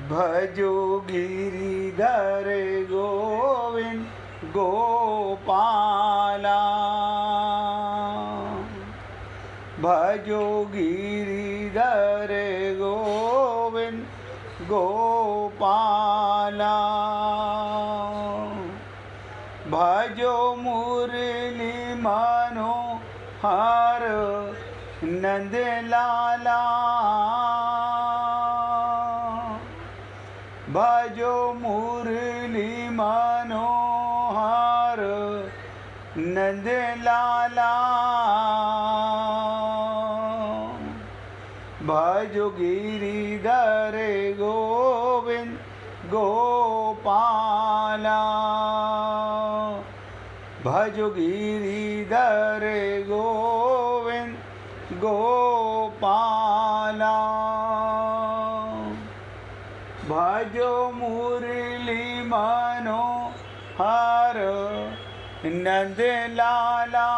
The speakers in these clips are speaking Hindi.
भजो गिरिधर गोविंद गोपाला। भजो गिरिधर गोविंद गोपाला। भजो मुरली मनोहर नंद लाला। भजो मुरली मनोहर नंद लाला। भजो गिरिधर गोविंद गोपाला। भजो गिरिधर गोविंद गोपाला। भजो मुरली मनोहर नंद लाला।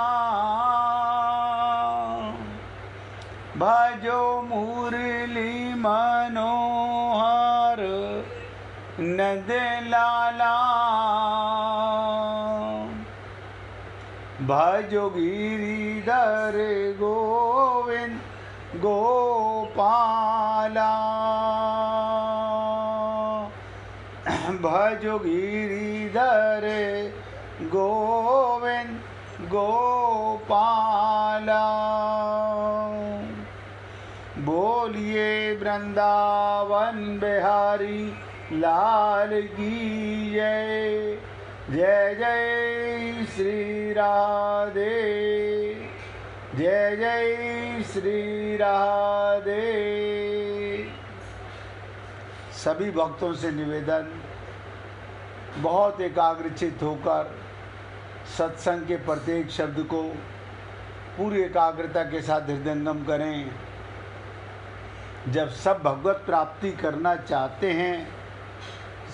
भजो मुरली मनोहर नंद लाला। भजो गिरिधर गोविंद गोपाला। भजो गिरिधर गोविंद गोपाला। बोलिए वृंदावन बिहारी लाल की जय। जय जय श्री राधे। जय जय श्री राधे। सभी भक्तों से निवेदन, बहुत एकाग्रचित होकर सत्संग के प्रत्येक शब्द को पूरी एकाग्रता के साथ हृदयंगम करें। जब सब भगवत प्राप्ति करना चाहते हैं,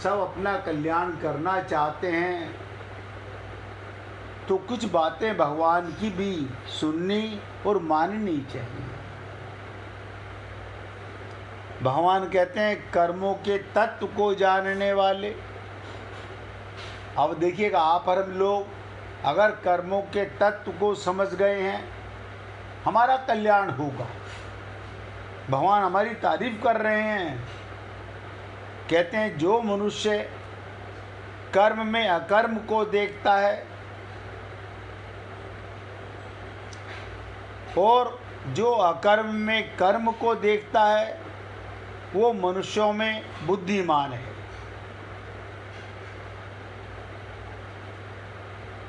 सब अपना कल्याण करना चाहते हैं, तो कुछ बातें भगवान की भी सुननी और माननी चाहिए। भगवान कहते हैं कर्मों के तत्व को जानने वाले। अब देखिएगा, आप और हम लोग अगर कर्मों के तत्व को समझ गए हैं, हमारा कल्याण होगा। भगवान हमारी तारीफ कर रहे हैं, कहते हैं जो मनुष्य कर्म में अकर्म को देखता है और जो अकर्म में कर्म को देखता है, वो मनुष्यों में बुद्धिमान है।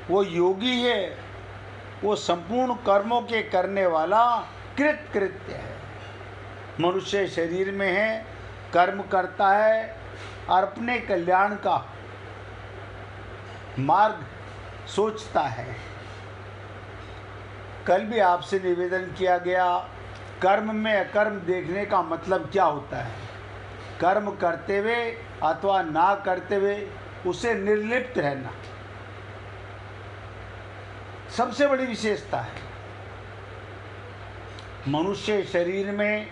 वो योगी है, वो संपूर्ण कर्मों के करने वाला कृतकृत्य है। मनुष्य शरीर में है, कर्म करता है और अपने कल्याण का मार्ग सोचता है। कल भी आपसे निवेदन किया गया, कर्म में अकर्म देखने का मतलब क्या होता है। कर्म करते हुए अथवा ना करते हुए उसे निर्लिप्त रहना सबसे बड़ी विशेषता है। मनुष्य शरीर में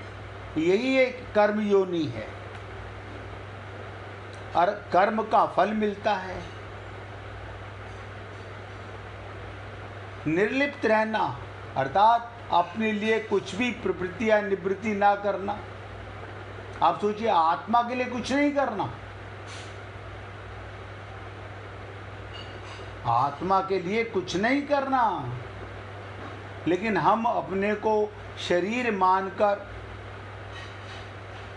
यही एक कर्म योनि है और कर्म का फल मिलता है। निर्लिप्त रहना अर्थात अपने लिए कुछ भी प्रवृत्ति या निवृत्ति ना करना। आप सोचिए, आत्मा के लिए कुछ नहीं करना, आत्मा के लिए कुछ नहीं करना, लेकिन हम अपने को शरीर मानकर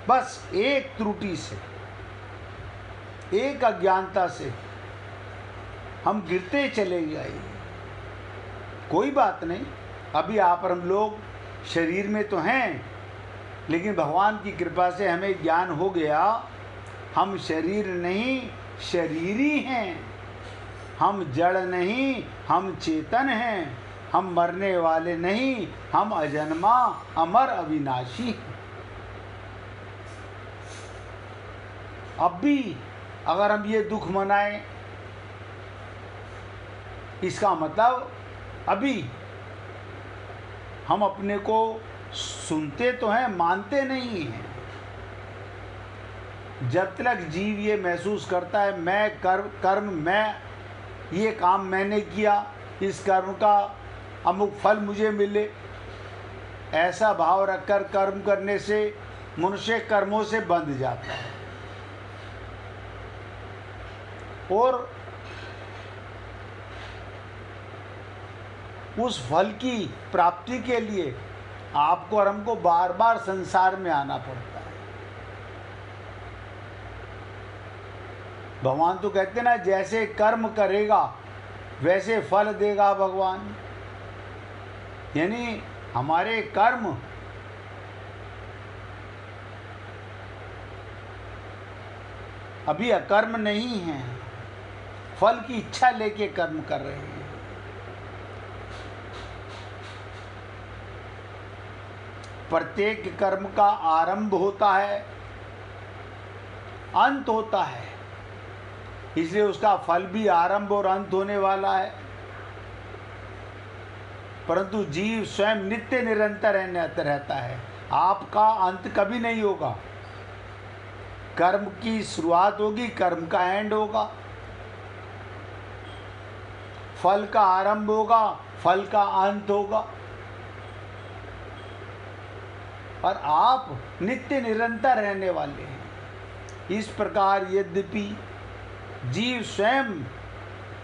बस एक त्रुटि से, एक अज्ञानता से हम गिरते चले गए। कोई बात नहीं, अभी आप और हम लोग शरीर में तो हैं, लेकिन भगवान की कृपा से हमें ज्ञान हो गया, हम शरीर नहीं शरीरी हैं। हम जड़ नहीं, हम चेतन हैं। हम मरने वाले नहीं, हम अजन्मा अमर अविनाशी हैं। अब भी अगर हम ये दुख मनाएं, इसका मतलब अभी हम अपने को सुनते तो हैं, मानते नहीं हैं। जब तक जीव ये महसूस करता है मैं कर्म मैं ये काम मैंने किया, इस कर्म का अमुक फल मुझे मिले, ऐसा भाव रखकर कर्म करने से मनुष्य कर्मों से बंध जाता है और उस फल की प्राप्ति के लिए आपको और हमको बार बार संसार में आना पड़ता है। भगवान तो कहते ना, जैसे कर्म करेगा वैसे फल देगा भगवान। यानी हमारे कर्म अभी अकर्म नहीं है, फल की इच्छा लेके कर्म कर रहे हैं। प्रत्येक कर्म का आरंभ होता है, अंत होता है, इसलिए उसका फल भी आरंभ और अंत होने वाला है। परंतु जीव स्वयं नित्य निरंतर रहता है, आपका अंत कभी नहीं होगा। कर्म की शुरुआत होगी, कर्म का एंड होगा, फल का आरंभ होगा, फल का अंत होगा, और आप नित्य निरंतर रहने वाले हैं। इस प्रकार यद्यपि जीव स्वयं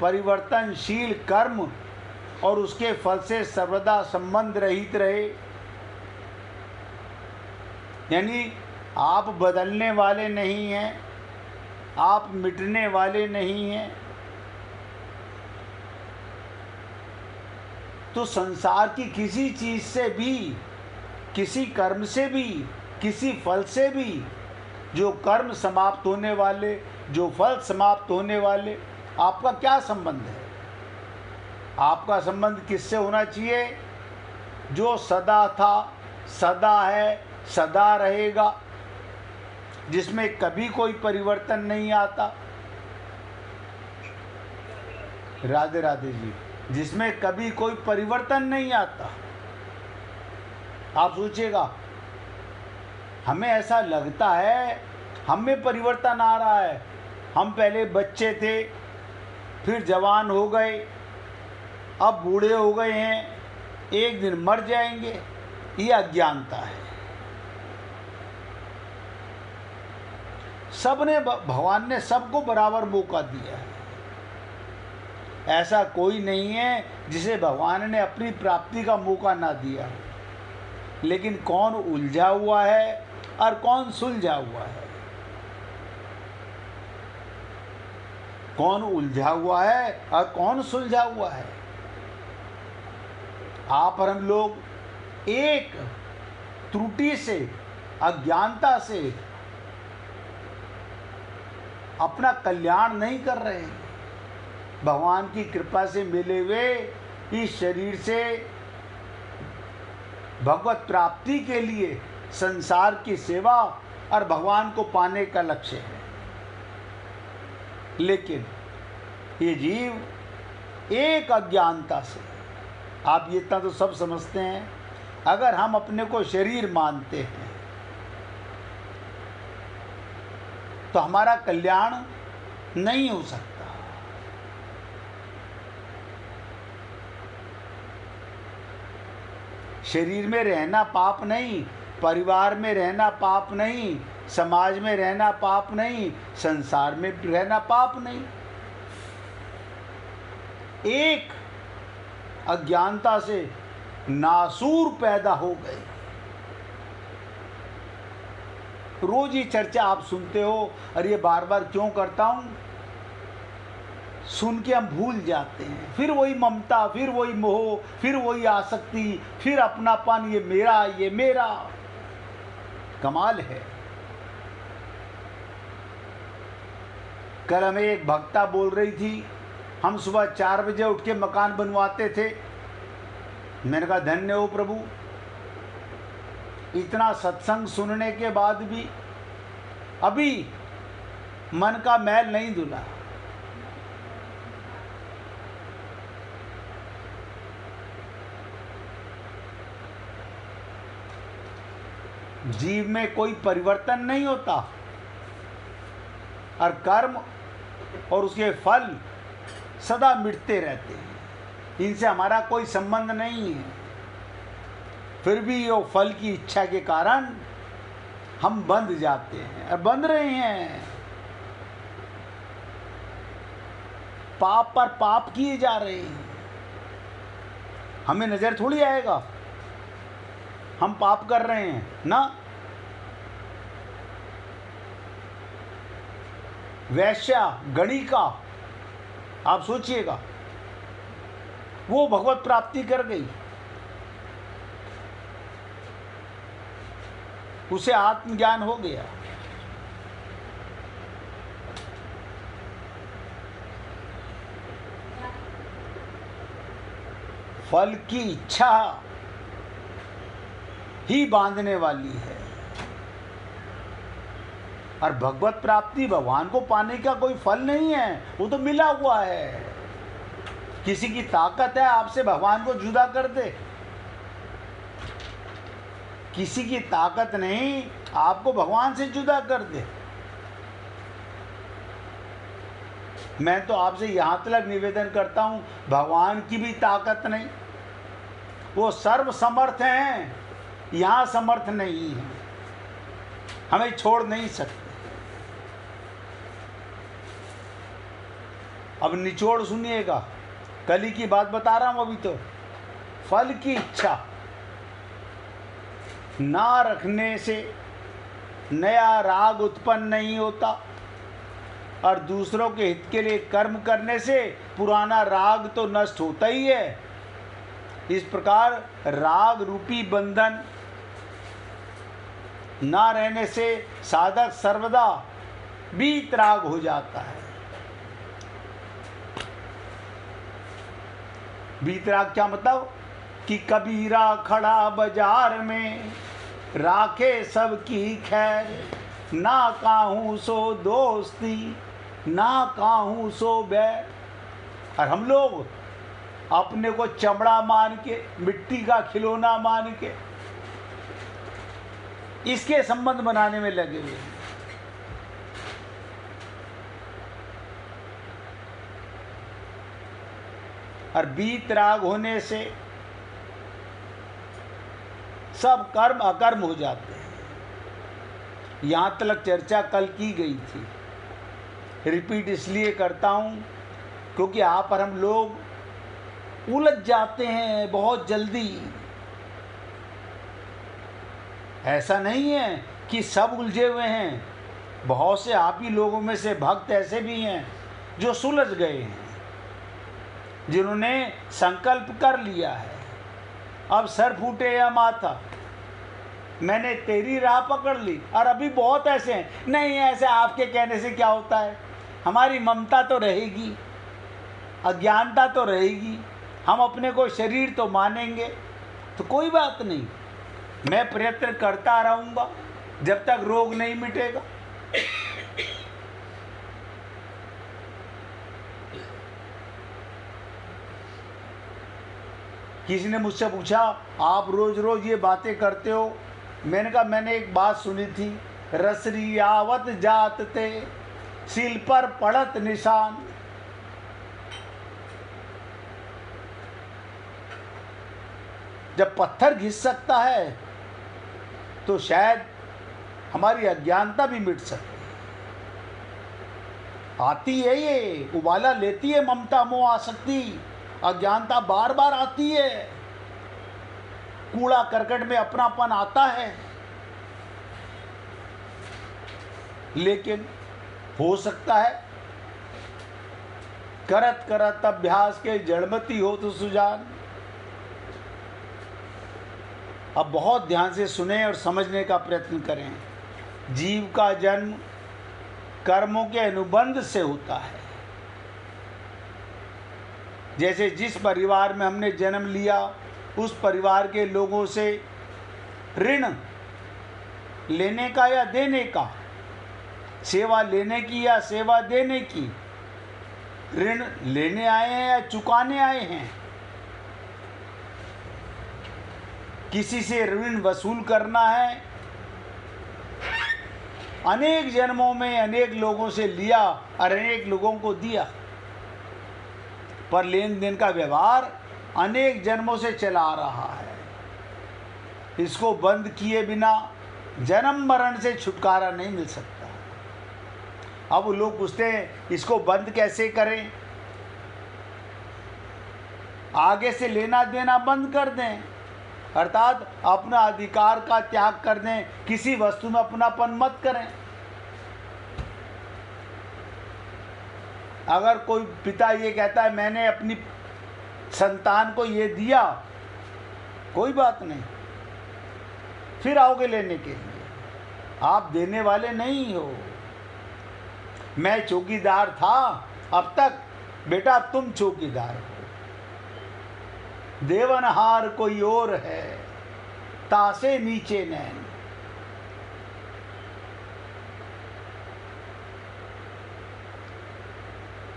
परिवर्तनशील कर्म और उसके फल से सर्वदा संबंध रहित रहे, यानी आप बदलने वाले नहीं हैं, आप मिटने वाले नहीं हैं, तो संसार की किसी चीज से भी, किसी कर्म से भी, किसी फल से भी, जो कर्म समाप्त होने वाले, जो फल समाप्त होने वाले, आपका क्या संबंध है? आपका संबंध किससे होना चाहिए? जो सदा था, सदा है, सदा रहेगा, जिसमें कभी कोई परिवर्तन नहीं आता। राधे राधे जी। जिसमें कभी कोई परिवर्तन नहीं आता। आप सोचिएगा, हमें ऐसा लगता है हम में परिवर्तन आ रहा है, हम पहले बच्चे थे, फिर जवान हो गए, अब बूढ़े हो गए हैं, एक दिन मर जाएंगे, ये अज्ञानता है। सबने, भगवान ने सबको बराबर मौका दिया है। ऐसा कोई नहीं है जिसे भगवान ने अपनी प्राप्ति का मौका ना दिया। लेकिन कौन उलझा हुआ है और कौन सुलझा हुआ है? कौन उलझा हुआ है और कौन सुलझा हुआ है? आप और हम लोग एक त्रुटि से, अज्ञानता से अपना कल्याण नहीं कर रहे हैं। भगवान की कृपा से मिले हुए इस शरीर से भगवत प्राप्ति के लिए संसार की सेवा और भगवान को पाने का लक्ष्य है। लेकिन ये जीव एक अज्ञानता से, आप ये इतना तो सब समझते हैं, अगर हम अपने को शरीर मानते हैं तो हमारा कल्याण नहीं हो सकता। शरीर में रहना पाप नहीं, परिवार में रहना पाप नहीं, समाज में रहना पाप नहीं, संसार में रहना पाप नहीं। एक अज्ञानता से नासूर पैदा हो गए। रोज ही चर्चा आप सुनते हो, और ये बार बार क्यों करता हूं? सुन के हम भूल जाते हैं। फिर वही ममता, फिर वही मोह, फिर वही आसक्ति, फिर अपनापन, ये मेरा, ये मेरा। कमाल है। कल हमें एक भक्ता बोल रही थी, हम सुबह 4 बजे उठ के मकान बनवाते थे। मैंने कहा धन्य हो प्रभु, इतना सत्संग सुनने के बाद भी अभी मन का मैल नहीं धुला। जीव में कोई परिवर्तन नहीं होता, और कर्म और उसके फल सदा मिटते रहते हैं, इनसे हमारा कोई संबंध नहीं है। फिर भी वो फल की इच्छा के कारण हम बंध जाते हैं और बंध रहे हैं, पाप पर पाप किए जा रहे हैं। हमें नजर थोड़ी आएगा हम पाप कर रहे हैं ना। वैश्या गणिका, आप सोचिएगा, वो भगवत प्राप्ति कर गई, उसे आत्मज्ञान हो गया। फल की इच्छा ही बांधने वाली है, और भगवत प्राप्ति, भगवान को पाने का कोई फल नहीं है, वो तो मिला हुआ है। किसी की ताकत है आपसे भगवान को जुदा कर दे? किसी की ताकत नहीं आपको भगवान से जुदा कर दे। मैं तो आपसे यहाँ तक निवेदन करता हूँ, भगवान की भी ताकत नहीं, वो सर्व समर्थ हैं, यहाँ समर्थ नहीं है, हमें छोड़ नहीं सकते। अब निचोड़ सुनिएगा, कली की बात बता रहा हूँ अभी तो। फल की इच्छा ना रखने से नया राग उत्पन्न नहीं होता, और दूसरों के हित के लिए कर्म करने से पुराना राग तो नष्ट होता ही है। इस प्रकार राग रूपी बंधन ना रहने से साधक सर्वदा वीतराग हो जाता है। वीतराग क्या मतलब? कि कबीरा खड़ा बाजार में राखे सबकी खैर, ना काहूँ सो दोस्ती ना काहूँ सो बैर। और हम लोग अपने को चमड़ा मान के, मिट्टी का खिलौना मान के इसके संबंध बनाने में लगे हुए हैं। और वीतराग होने से सब कर्म अकर्म हो जाते हैं। यहाँ तक चर्चा कल की गई थी, रिपीट इसलिए करता हूँ क्योंकि आप और हम लोग उलझ जाते हैं बहुत जल्दी। ऐसा नहीं है कि सब उलझे हुए हैं, बहुत से आप ही लोगों में से भक्त ऐसे भी हैं जो सुलझ गए हैं, जिन्होंने संकल्प कर लिया है, अब सर फूटे या माथा, मैंने तेरी राह पकड़ ली। और अभी बहुत ऐसे हैं, नहीं ऐसे आपके कहने से क्या होता है, हमारी ममता तो रहेगी, अज्ञानता तो रहेगी, हम अपने को शरीर तो मानेंगे, तो कोई बात नहीं, मैं प्रयत्न करता रहूँगा जब तक रोग नहीं मिटेगा। किसी ने मुझसे पूछा, आप रोज रोज ये बातें करते हो? मैंने कहा, मैंने एक बात सुनी थी, रसरी आवत जात ते सील पर पड़त निशान। जब पत्थर घिस सकता है तो शायद हमारी अज्ञानता भी मिट सकती है। आती है, ये उबाला लेती है ममता मोह आसक्ति, अज्ञानता बार बार आती है, कूड़ा करकट में अपनापन आता है, लेकिन हो सकता है करत करत अभ्यास के जड़मती हो तो सुजान। अब बहुत ध्यान से सुने और समझने का प्रयत्न करें। जीव का जन्म कर्मों के अनुबंध से होता है। जैसे जिस परिवार में हमने जन्म लिया, उस परिवार के लोगों से ऋण लेने का या देने का, सेवा लेने की या सेवा देने की, ऋण लेने आए हैं या चुकाने आए हैं, किसी से ऋण वसूल करना है अनेक जन्मों में अनेक लोगों से लिया और अनेक लोगों को दिया, पर लेन देन का व्यवहार अनेक जन्मों से चला आ रहा है। इसको बंद किए बिना जन्म मरण से छुटकारा नहीं मिल सकता। अब लोग पूछते हैं इसको बंद कैसे करें? आगे से लेना देना बंद कर दें, अर्थात अपना अधिकार का त्याग कर दें, किसी वस्तु में अपनापन मत करें। अगर कोई पिता ये कहता है मैंने अपनी संतान को ये दिया, कोई बात नहीं, फिर आओगे लेने के लिए, आप देने वाले नहीं हो। मैं चौकीदार था अब तक, बेटा अब तुम चौकीदार हो। देवनहार कोई और है, तासे नीचे नैन।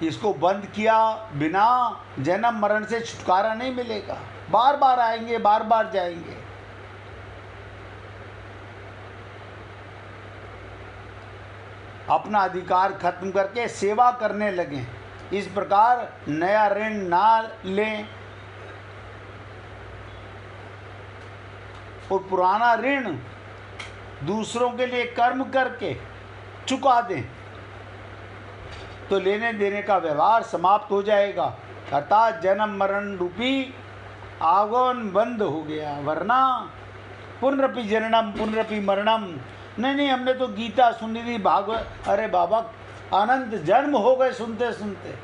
इसको बंद किया बिना जन्म मरण से छुटकारा नहीं मिलेगा। बार बार आएंगे, बार बार जाएंगे। अपना अधिकार खत्म करके सेवा करने लगे। इस प्रकार नया ऋण ना लें और पुराना ऋण दूसरों के लिए कर्म करके चुका दें, तो लेने देने का व्यवहार समाप्त हो जाएगा, अर्थात जन्म मरण रूपी आगमन बंद हो गया। वरना पुनरपि जननम पुनरपि मरणम। नहीं, हमने तो गीता सुनी थी, भागवत, अरे बाबा अनंत जन्म हो गए सुनते सुनते।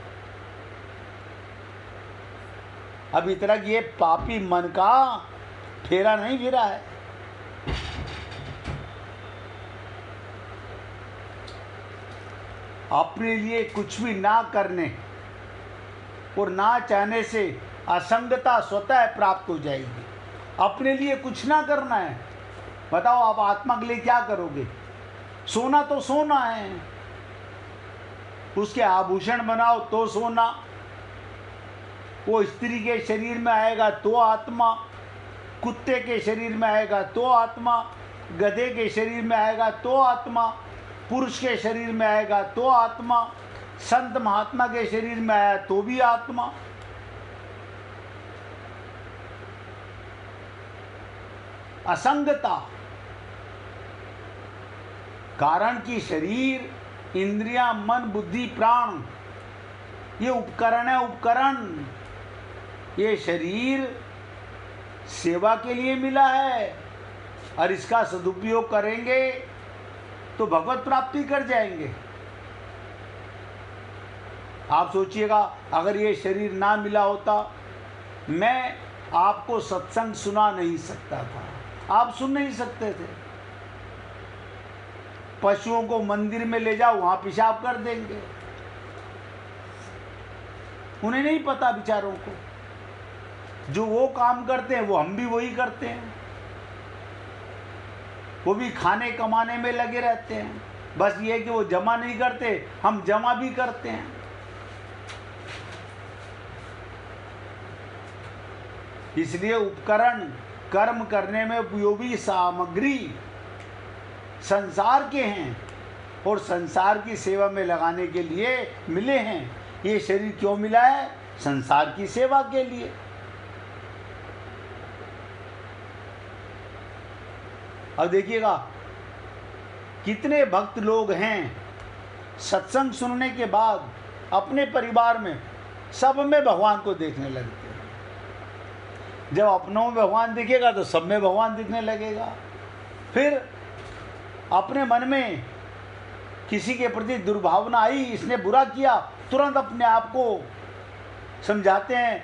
अभी तक ये पापी मन का फेरा नहीं फिरा है। अपने लिए कुछ भी ना करने और ना चाहने से असंगता स्वतः प्राप्त हो जाएगी। अपने लिए कुछ ना करना है, बताओ आप आत्मा के लिए क्या करोगे? सोना तो सोना है, उसके आभूषण बनाओ तो सोना, वो स्त्री के शरीर में आएगा तो आत्मा, कुत्ते के शरीर में आएगा तो आत्मा, गधे के शरीर में आएगा तो आत्मा, पुरुष के शरीर में आएगा तो आत्मा, संत महात्मा के शरीर में आया तो भी आत्मा। असंगता, कारण कि शरीर, इंद्रियां, मन, बुद्धि, प्राण ये उपकरण है। उपकरण, ये शरीर सेवा के लिए मिला है और इसका सदुपयोग करेंगे तो भगवत प्राप्ति कर जाएंगे। आप सोचिएगा अगर ये शरीर ना मिला होता, मैं आपको सत्संग सुना नहीं सकता था, आप सुन नहीं सकते थे। पशुओं को मंदिर में ले जाओ, वहां पेशाब कर देंगे, उन्हें नहीं पता बेचारों को। जो वो काम करते हैं वो हम भी वही करते हैं, वो भी खाने कमाने में लगे रहते हैं। बस ये कि वो जमा नहीं करते, हम जमा भी करते हैं। इसलिए उपकरण कर्म करने में उपयोगी सामग्री संसार के हैं और संसार की सेवा में लगाने के लिए मिले हैं। ये शरीर क्यों मिला है? संसार की सेवा के लिए। अब देखिएगा कितने भक्त लोग हैं, सत्संग सुनने के बाद अपने परिवार में सब में भगवान को देखने लगते हैं। जब अपनों में भगवान दिखेगा तो सब में भगवान दिखने लगेगा। फिर अपने मन में किसी के प्रति दुर्भावना आई, इसने बुरा किया, तुरंत अपने आप को समझाते हैं,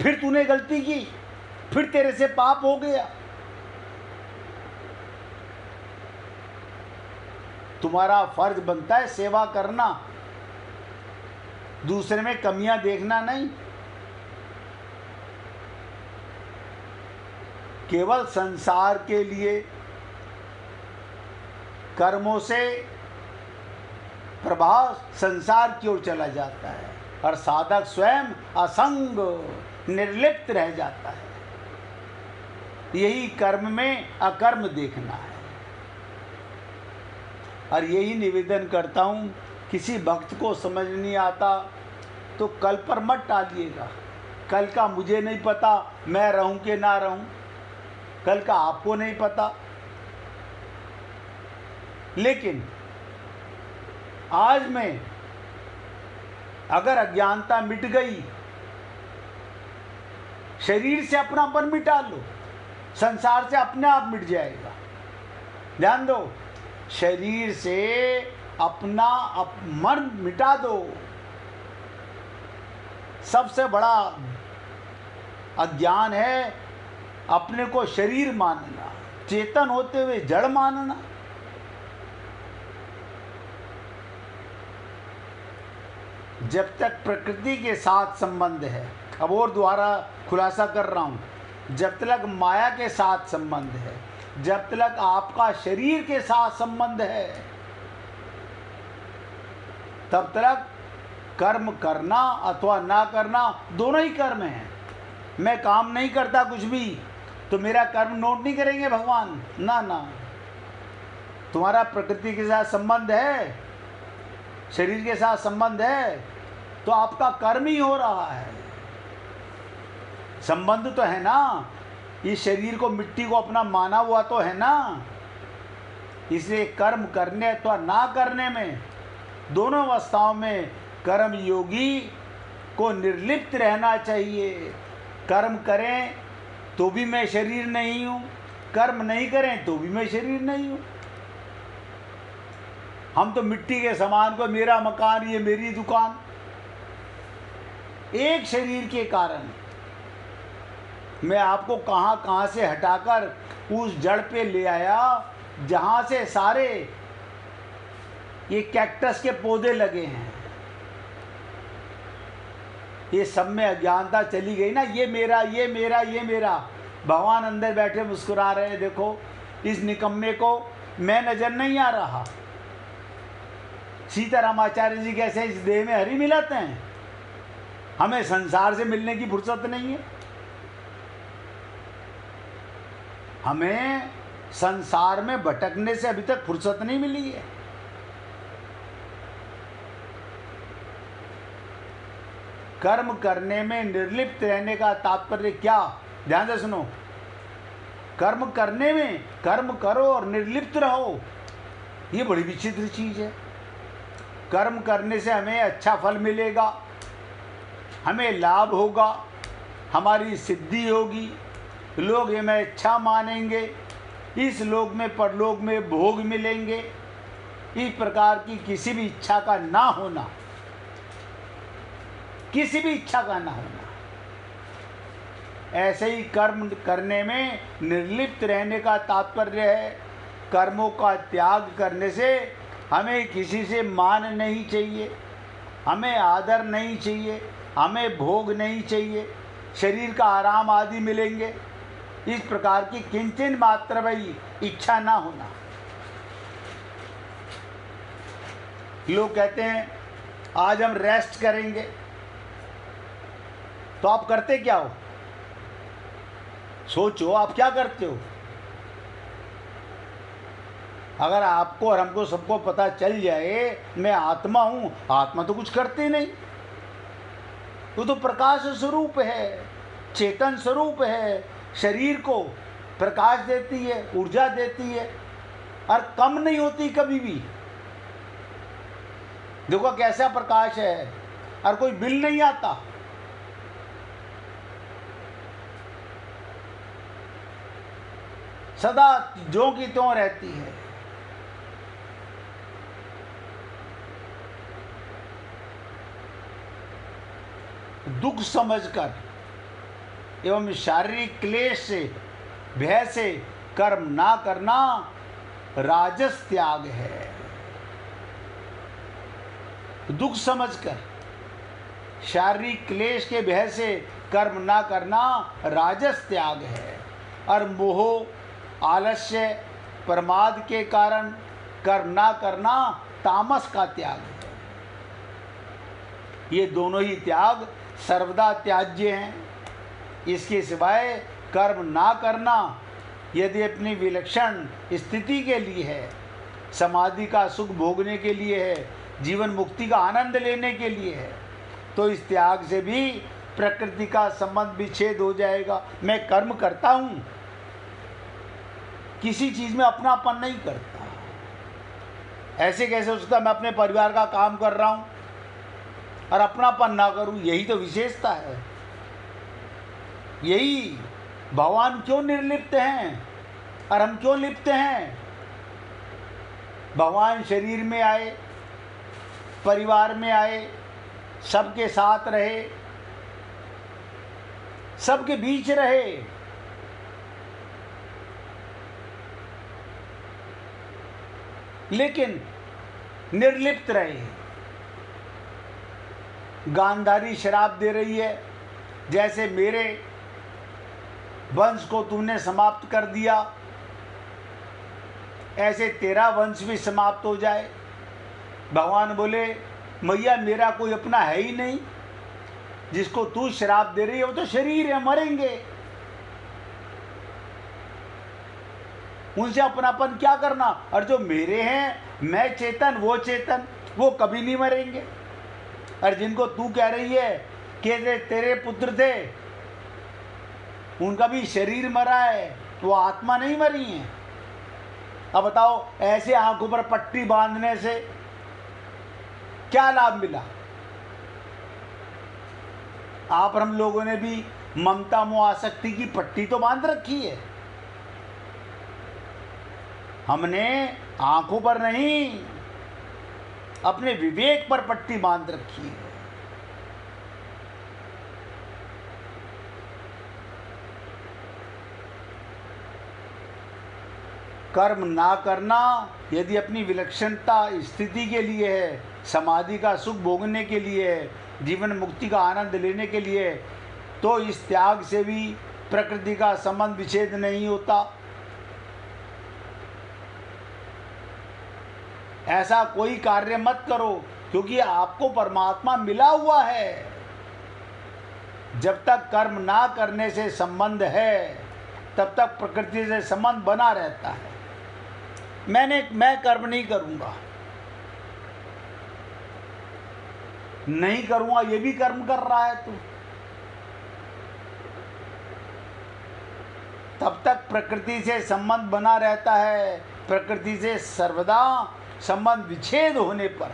फिर तूने गलती की, फिर तेरे से पाप हो गया। तुम्हारा फर्ज बनता है सेवा करना, दूसरे में कमियां देखना नहीं। केवल संसार के लिए कर्मों से प्रभाव संसार की ओर चला जाता है और साधक स्वयं असंग निर्लिप्त रह जाता है। यही कर्म में अकर्म देखना है। और यही निवेदन करता हूँ, किसी भक्त को समझ नहीं आता तो कल पर मत टालिएगा। कल का मुझे नहीं पता मैं रहूं कि ना रहूं, कल का आपको नहीं पता, लेकिन आज में अगर अज्ञानता मिट गई, शरीर से अपनापन मिटा लो, संसार से अपने आप मिट जाएगा। ध्यान दो, शरीर से अपना मन मिटा दो। सबसे बड़ा अज्ञान है अपने को शरीर मानना, चेतन होते हुए जड़ मानना। जब तक प्रकृति के साथ संबंध है, अब और दोबारा खुलासा कर रहा हूँ, जब तक माया के साथ संबंध है, जब तक आपका शरीर के साथ संबंध है, तब तक कर्म करना अथवा ना करना दोनों ही कर्म हैं। मैं काम नहीं करता कुछ भी तो मेरा कर्म नोट नहीं करेंगे भगवान, ना ना। तुम्हारा प्रकृति के साथ संबंध है, शरीर के साथ संबंध है, तो आपका कर्म ही हो रहा है। संबंध तो है ना, इस शरीर को, मिट्टी को अपना माना हुआ तो है ना। इसलिए कर्म करने अथवा ना करने में, दोनों अवस्थाओं में कर्म योगी को निर्लिप्त रहना चाहिए। कर्म करें तो भी मैं शरीर नहीं हूँ, कर्म नहीं करें तो भी मैं शरीर नहीं हूँ। हम तो मिट्टी के समान को, मेरा मकान, ये मेरी दुकान। एक शरीर के कारण मैं आपको कहाँ कहाँ से हटाकर उस जड़ पे ले आया जहाँ से सारे ये कैक्टस के पौधे लगे हैं। ये सब में अज्ञानता चली गई ना, ये मेरा, ये मेरा, ये मेरा। भगवान अंदर बैठे मुस्कुरा रहे हैं, देखो इस निकम्मे को मैं नजर नहीं आ रहा। सीतारामाचार्य जी कैसे इस देह में हरि मिलाते हैं, हमें संसार से मिलने की फुर्सत नहीं है। हमें संसार में भटकने से अभी तक फुर्सत नहीं मिली है। कर्म करने में निर्लिप्त रहने का तात्पर्य क्या, ध्यान से सुनो। कर्म करने में, कर्म करो और निर्लिप्त रहो, ये बड़ी विचित्र चीज है। कर्म करने से हमें अच्छा फल मिलेगा, हमें लाभ होगा, हमारी सिद्धि होगी, लोग हमें अच्छा मानेंगे, इस लोक में परलोक में भोग मिलेंगे। इस प्रकार की किसी भी इच्छा का ना होना, किसी भी इच्छा का ना होना। ऐसे ही कर्म करने में निर्लिप्त रहने का तात्पर्य है, कर्मों का त्याग करने से हमें किसी से मान नहीं चाहिए, हमें आदर नहीं चाहिए, हमें भोग नहीं चाहिए, शरीर का आराम आदि मिलेंगे। इस प्रकार की किंचन मात्र भी इच्छा ना होना। लोग कहते हैं आज हम रेस्ट करेंगे, तो आप करते क्या हो? सोचो आप क्या करते हो। अगर आपको और हमको सबको पता चल जाए मैं आत्मा हूं, आत्मा तो कुछ करते नहीं, वो तो प्रकाश स्वरूप है, चेतन स्वरूप है, शरीर को प्रकाश देती है, ऊर्जा देती है और कम नहीं होती कभी भी। देखो कैसा प्रकाश है, और कोई बिल नहीं आता। सदा ज्यों की त्यों रहती है। दुख समझकर एवं शारीरिक क्लेश से, भय से कर्म ना करना राजस त्याग है। दुख समझकर, शारीरिक क्लेश के भय से कर्म ना करना राजस त्याग है। और मोह, आलस्य, प्रमाद के कारण कर्म ना करना तामस का त्याग है। ये दोनों ही त्याग सर्वदा त्याज्य हैं। इसके सिवाय कर्म ना करना यदि अपनी विलक्षण स्थिति के लिए है समाधि का सुख भोगने के लिए है, जीवन मुक्ति का आनंद लेने के लिए है, तो इस त्याग से भी प्रकृति का संबंध विच्छेद हो जाएगा। मैं कर्म करता हूँ, किसी चीज़ में अपनापन नहीं करता। ऐसे कैसे हो सकता है मैं अपने परिवार का काम कर रहा हूँ और अपनापन ना करूँ? यही तो विशेषता है। यही भगवान क्यों निर्लिप्त हैं और हम क्यों लिप्त हैं? भगवान शरीर में आए, परिवार में आए, सबके साथ रहे, सबके बीच रहे, लेकिन निर्लिप्त रहे। गांधारी शराब दे रही है, जैसे मेरे वंश को तूने समाप्त कर दिया, ऐसे तेरा वंश भी समाप्त हो जाए। भगवान बोले मैया मेरा कोई अपना है ही नहीं, जिसको तू शराब दे रही है वो तो शरीर है, मरेंगे, उनसे अपनापन क्या करना। और जो मेरे हैं, मैं चेतन वो चेतन, वो कभी नहीं मरेंगे। और जिनको तू कह रही है कि तेरे पुत्र थे, उनका भी शरीर मरा है, वो आत्मा नहीं मरी है। अब बताओ ऐसे आंखों पर पट्टी बांधने से क्या लाभ मिला? आप और हम लोगों ने भी ममता मोह आसक्ति की पट्टी तो बांध रखी है। हमने आंखों पर नहीं, अपने विवेक पर पट्टी बांध रखी है। कर्म ना करना यदि अपनी विलक्षणता स्थिति के लिए है, समाधि का सुख भोगने के लिए है, जीवन मुक्ति का आनंद लेने के लिए है, तो इस त्याग से भी प्रकृति का संबंध विच्छेद नहीं होता। ऐसा कोई कार्य मत करो, क्योंकि आपको परमात्मा मिला हुआ है। जब तक कर्म ना करने से संबंध है, तब तक प्रकृति से संबंध बना रहता है। मैं कर्म नहीं करूंगा, नहीं करूंगा, ये भी कर्म कर रहा है तू। तब तक प्रकृति से संबंध बना रहता है। प्रकृति से सर्वदा संबंध विच्छेद होने पर,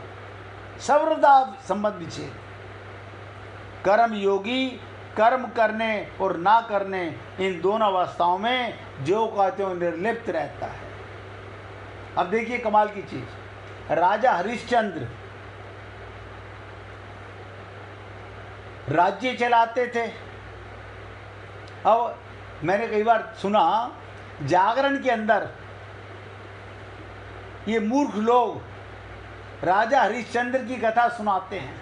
सर्वदा संबंध विच्छेद। कर्म योगी कर्म करने और ना करने, इन दोनों अवस्थाओं में जो कहते हो निर्लिप्त रहता है। अब देखिए कमाल की चीज, राजा हरिश्चंद्र राज्य चलाते थे। अब मैंने कई बार सुना जागरण के अंदर ये मूर्ख लोग राजा हरिश्चंद्र की कथा सुनाते हैं,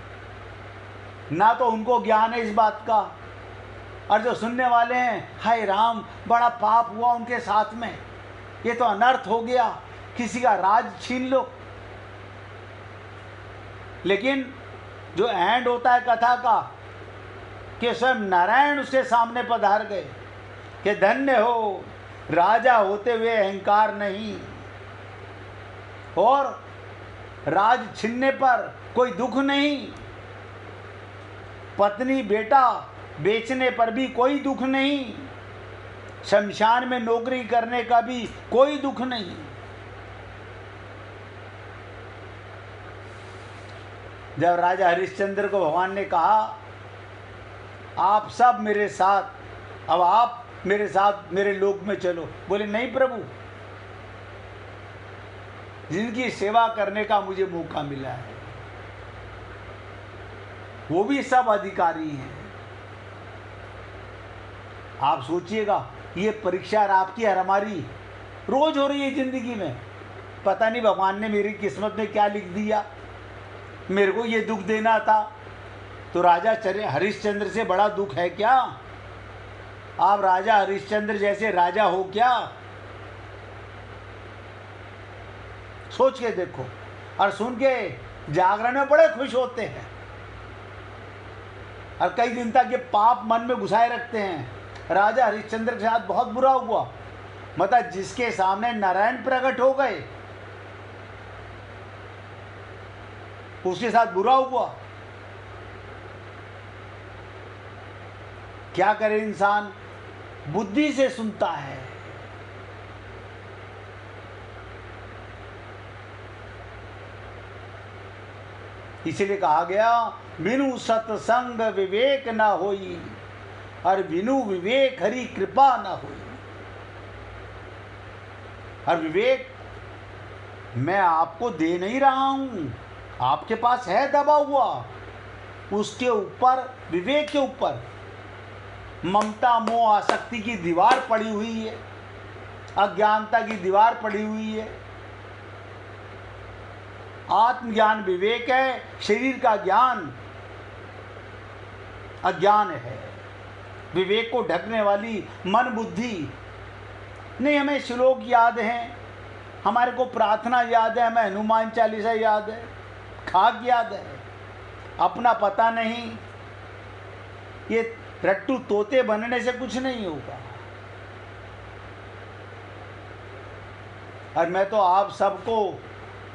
ना तो उनको ज्ञान है इस बात का, और जो सुनने वाले हैं, हाय राम बड़ा पाप हुआ उनके साथ में, ये तो अनर्थ हो गया, किसी का राज छीन लो। लेकिन जो एंड होता है कथा का कि स्वयं नारायण उसके सामने पधार गए कि धन्य हो, राजा होते हुए अहंकार नहीं, और राज छीनने पर कोई दुख नहीं, पत्नी बेटा बेचने पर भी कोई दुख नहीं, शमशान में नौकरी करने का भी कोई दुख नहीं। जब राजा हरिश्चंद्र को भगवान ने कहा आप सब मेरे साथ, अब आप मेरे साथ मेरे लोक में चलो, बोले नहीं प्रभु, जिनकी सेवा करने का मुझे मौका मिला है वो भी सब अधिकारी हैं। आप सोचिएगा, ये परीक्षा आपकी और हमारी रोज हो रही है जिंदगी में। पता नहीं भगवान ने मेरी किस्मत में क्या लिख दिया, मेरे को ये दुख देना था, तो राजा हरिश्चंद्र से बड़ा दुख है क्या? आप राजा हरिश्चंद्र जैसे राजा हो क्या? सोच के देखो। और सुन के जागरण में बड़े खुश होते हैं और कई दिन तक ये पाप मन में घुसाए रखते हैं। राजा हरिश्चंद्र के साथ बहुत बुरा हुआ, मतलब जिसके सामने नारायण प्रकट हो गए उसके साथ बुरा हुआ। क्या करे इंसान, बुद्धि से सुनता है। इसलिए कहा गया बिनु सत्संग विवेक न होई, और बिनु विवेक हरि कृपा न होई। और विवेक मैं आपको दे नहीं रहा हूं, आपके पास है दबा हुआ। उसके ऊपर, विवेक के ऊपर ममता मोह आसक्ति की दीवार पड़ी हुई है, अज्ञानता की दीवार पड़ी हुई है। आत्मज्ञान विवेक है, शरीर का ज्ञान अज्ञान है। विवेक को ढकने वाली मन बुद्धि नहीं। हमें श्लोक याद हैं, हमारे को प्रार्थना याद है, हमें हनुमान चालीसा याद है, खाक याद है, अपना पता नहीं। ये रट्टू तोते बनने से कुछ नहीं होगा। और मैं तो आप सबको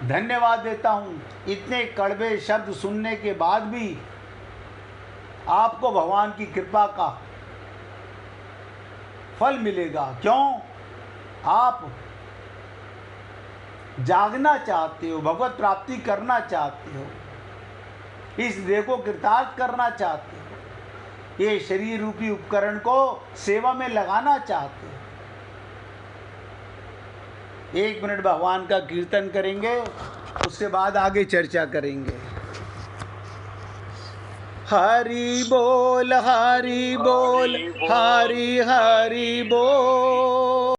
धन्यवाद देता हूं, इतने कड़वे शब्द सुनने के बाद भी आपको भगवान की कृपा का फल मिलेगा। क्यों? आप जागना चाहते हो, भगवत प्राप्ति करना चाहते हो, इस देह को कृतार्थ करना चाहते हो, ये शरीर रूपी उपकरण को सेवा में लगाना चाहते हो। 1 मिनट भगवान का कीर्तन करेंगे, उसके बाद आगे चर्चा करेंगे। हरि बोल हरि बोल हरि हरि बोल।